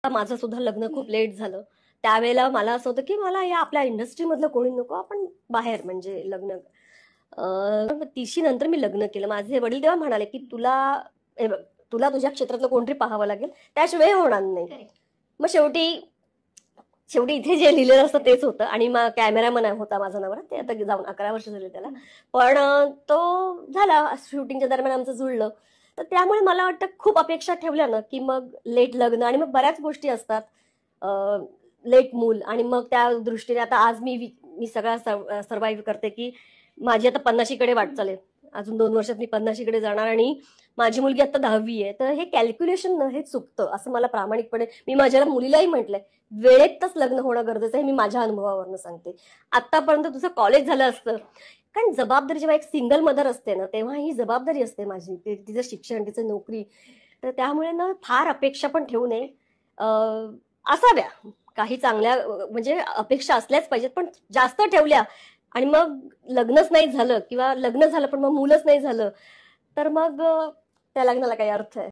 माझं सुद्धा लग्न खूप लेट झालं. त्यावेळेला मला असं होतं की मला या आपल्या इंडस्ट्रीमधलं कोणी नको, आपण बाहेर म्हणजे लग्न. मग 30शी नंतर मी लग्न केलं. माझे वडील तेव्हा म्हणाले की तुला हे बघ, तुला तुझ्या क्षेत्रातलं कोणतरी पाहावं लागेल, त्याशिवाय होणार नाही. मग शेवटी शेवटी इथे जे लिहिलेलं असतं तेच होतं. आणि मग कॅमेरामन होता माझा नवरा, ते आता जाऊन 11 वर्ष झाले त्याला. पण तो झाला, शूटिंगच्या दरम्यान आमचं जुळलं. तर त्यामुळे मला वाटतं खूप अपेक्षा ठेवल्या ना की मग लेट लग्न आणि मग बऱ्याच गोष्टी असतात. लेट मूल आणि मग त्या दृष्टीने आता आज मी सगळा सर्व्हाइव्ह करते की माझी आता 50कडे वाटचाल आहे. अजून 2 वर्षात मी 50कडे जाणार आणि माझी मुलगी आता 10वी आहे. तर हे कॅल्क्युलेशन न हे चुकतं असं मला प्रामाणिकपणे, मी माझ्या मुलीलाही म्हटलंय, वेळेतच लग्न होणं गरजेचं आहे. मी माझ्या अनुभवावरनं सांगते. आतापर्यंत तुझं कॉलेज झालं असतं. कारण जबाबदारी जेव्हा एक सिंगल मदर असते ना, तेव्हा ही जबाबदारी असते माझी, तिचं शिक्षण, तिचं नोकरी. तर त्यामुळे ना फार अपेक्षा पण ठेवू नये. असाव्या काही चांगल्या, म्हणजे अपेक्षा असल्याच पाहिजेत, पण जास्त ठेवल्या आणि मग लग्नच नाही झालं किंवा लग्न झालं पण मग मूलच नाही झालं, तर मग त्या लग्नाला काही अर्थ आहे?